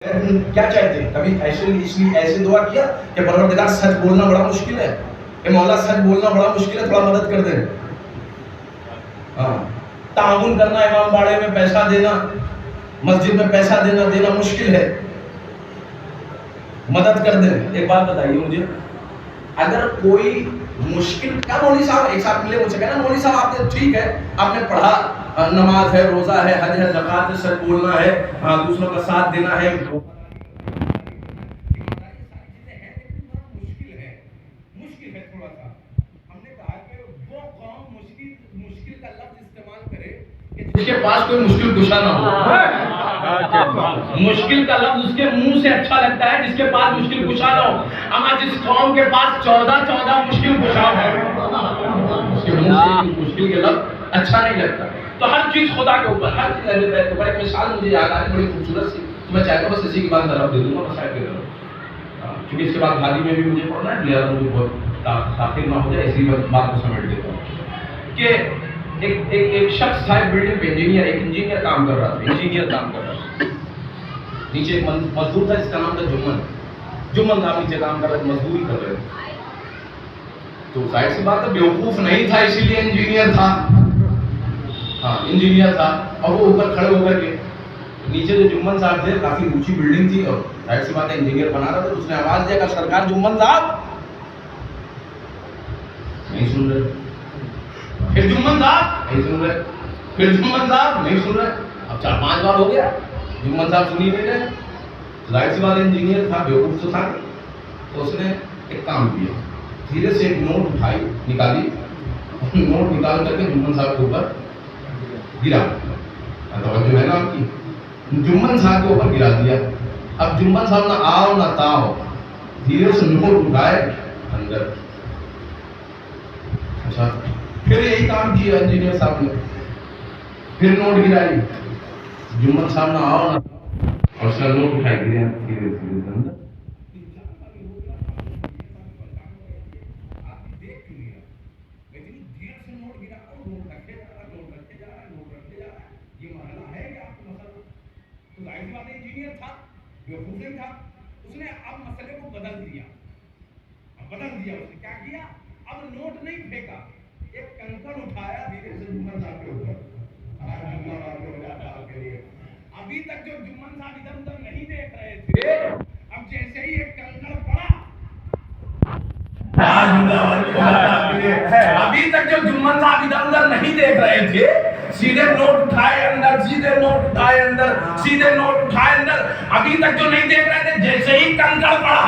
کیا چاہتے ہیں؟ کبھی ایسے دعا کیا کہ پروردگار سچ بولنا بڑا مشکل ہے، اے مولا سچ بولنا بڑا مشکل ہے، تھوڑا مدد کر دے. تعاون کرنا، امام باڑے میں پیسہ دینا، مسجد میں پیسہ دینا مشکل ہے، مدد کر دیں. ایک بات بتائیے مجھے، اگر کوئی مشکل کیا مولوی صاحب ایک ساتھ ملے مجھ سے کہنا مولوی صاحب آپ نے ٹھیک ہے آپ نے پڑھا، نماز ہے، روزہ ہے، حج ہے، زکوٰۃ ہے، سچ بولنا ہے، دوسروں کا ساتھ دینا ہے، مشکل ہے تھوڑا سا. ہم نے کہا کہ وہ قوم مشکل کا لفظ استعمال کرے کہ جس کے پاس کوئی مشکل کشا نہ ہو. مشکل کا لفظ اس کے منہ سے اچھا لگتا ہے جس کے پاس مشکل کشا نہ ہو. اما جس قوم کے پاس 14 مشکل کشا ہے اس کے منہ سے مشکل کے لفظ اچھا نہیں لگتا. تو ہر چیز خدا کے اوپر، ہر چیز اہل بیت کے اوپر. ایک مثال مجھے یاد آ رہی بڑی خوبصورت سی، تو میں چاہتا ہوں بس اسی کے بعد طرف دے دوں گا مسائل کے طرف، کیونکہ اس کے بعد حالی میں بھی مجھے پڑھنا ہے، لہٰذا مجھے بہت تاخیر نہ ہو جائے، اس لیے بات کو سمیٹ دیتا ہوں. کہ ایک شخص تھا بلڈنگ پہ، ایک انجینئر کام کر رہا تھا. نیچے ایک مزدور تھا جس کا نام تھا جمن تھا، نیچے کام کر رہا تھا، مزدوری کر رہے تھے. تو ظاہر سی بات ہے بیوقوف نہیں تھا، اسی لیے انجینئر تھا. انجینئر تھا، اور وہ اوپر کھڑے ہو کر کے نیچے جو جمن صاحب تھے، کافی اونچی بلڈنگ تھی اور ظاہر سی بات ہے انجینئر بنا رہا تھا. تو اس نے آواز دیا کہ سرکار جمن صاحب نہیں سن رہے، پھر جمن صاحب نہیں سن رہے، پھر جمن صاحب نہیں سن رہے. اب 4-5 بار ہو گیا، جمن صاحب سنی نہیں رہے. ظاہر سی بات ہے انجینئر تھا، بیوقوف تو تھا. تو اس نے ایک کام کیا، دھیرے سے ایک نوٹ نکالی، نوٹ نکال کر کے جمن صاحب کے اوپر گرا. توجہ ہے نا آپ کی؟ جمن صاحب کے اوپر گرا دیا. اب جمن صاحب نہ آؤ نہ تاؤ، دھیرے سے نوٹ اٹھائے اندر. اچھا پھر یہی کام کیا انجینئر صاحب نے، پھر نوٹ گرائی. جمن صاحب نہ آؤ نہ اور اس کا نوٹ اٹھائی گرے دھیرے دھیرے اندر. انجینئر تھا، بیوقوف تھا، اس نے اب مسئلے کو بدل دیا. اس نے کیا کیا؟ اب نوٹ نہیں پھینکا، ایک کنکر اٹھایا دھیرے سے جمن صاحب کے اوپر. ابھی تک جو جمن صاحب ادھر ادھر نہیں دیکھ رہے تھے، اب جیسے ہی ایک کنکر پڑا، ابھی تک جو جمن صاحب ادھر ادھر نہیں دیکھ رہے تھے، سیدھے نوٹ اٹھائے اندر، سیدھے نوٹ اٹھائے اندر، سیدھے نوٹ اٹھائے اندر. ابھی تک جو نہیں دیکھ رہے تھے، جیسے ہی کنکر پڑا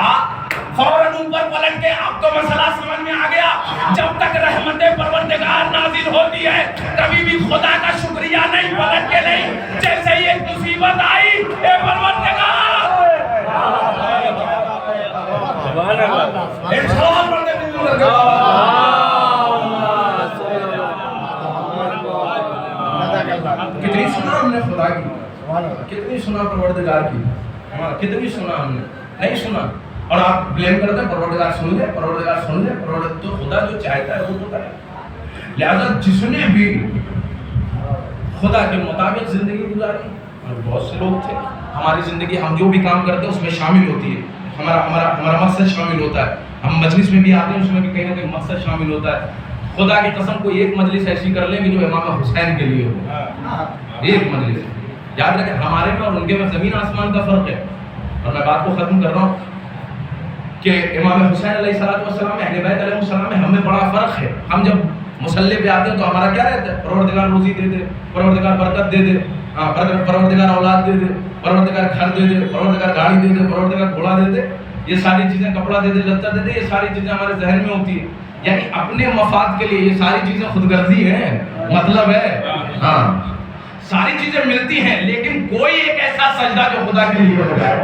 فوراً اوپر پلٹ کے. اب تو مسئلہ سمجھ میں آ گیا. جب تک رحمت پروردگار نازل ہوتی ہے کبھی بھی خدا کا شکریہ نہیں، پلٹ کے نہیں. جیسے ہی ایک مصیبت آئی، اے پروردگار، کتنی سنا ہم نے خدا کی، کتنی سنا پروردگار کی، کتنی سنا ہم نے نہیں سنا. اور آپ بلیم کرتے ہیں پروردگار سن لے، پروردگار سن لے، تو خدا جو چاہتا ہے وہ ہوتا ہے. لہذا جس نے بھی خدا کے مطابق زندگی گزاری، اور بہت سے لوگ تھے، ہماری زندگی ہم جو بھی کام کرتے ہیں اس میں شامل ہوتی ہے، ہمارا مقصد شامل ہوتا ہے. ہم مجلس میں بھی آتے ہیں، اس میں بھی کہیں نہ کہیں مقصد شامل ہوتا ہے. خدا کی قسم کوئی ایک مجلس ایسی کر لیں گے جو امام حسین کے لیے ہو، ایک مجلس. یاد رکھیں ہمارے میں اور ان کے میں زمین آسمان کا فرق ہے. اور میں بات کو ختم کر رہا ہوں کہ امام حسین علیہ السلام میں، اہل بیت علیہ السلام میں ہم میں بڑا فرق ہے. ہم جب مصلی پہ آتے ہیں تو ہمارا کیا رہتا ہے؟ پروردگار روزی دے دے، پروردگار برکت دے دے، پروردگار اولاد دے دے، پروردگار گھر دے دے، پروردگار گاڑی دے دے، پروردگار گھوڑا دے دے. یہ ساری چیزیں، کپڑا دے دے، لتا دے دے، یہ ساری چیزیں ہمارے ذہن میں ہوتی ہیں. یعنی اپنے مفاد کے لیے یہ ساری چیزیں خود غرضی ہیں، مطلب ہے ساری چیزیں ملتی ہیں، لیکن کوئی ایک ایسا سجدہ جو خدا کے لیے ہو جائے،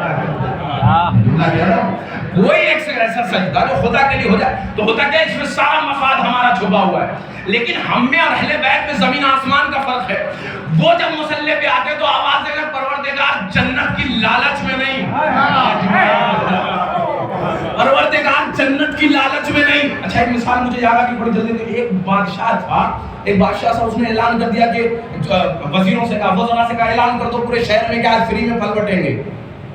کوئی ایک ایسا سجدہ جو خدا کے لیے ہو جائے تو ہوتا کیا؟ اس میں سارا مفاد ہمارا چھپا ہوا ہے. لیکن ہم میں اور اہل بیت میں زمین آسمان کا فرق ہے. وہ جب مصلی پہ آتے تو آواز دے کر پروردگار جنت کی لالچ میں نہیں، پروردگار جنت کی لالچ میں نہیں. اچھا ایک مثال مجھے یاد آ گئی بڑی جلدی. ایک بادشاہ تھا، اس نے اعلان کر دیا کہ وزیروں سے کہا، وزراء سے کہا اعلان کر دو پورے شہر میں کہ آج فری میں پھل بٹیں گے.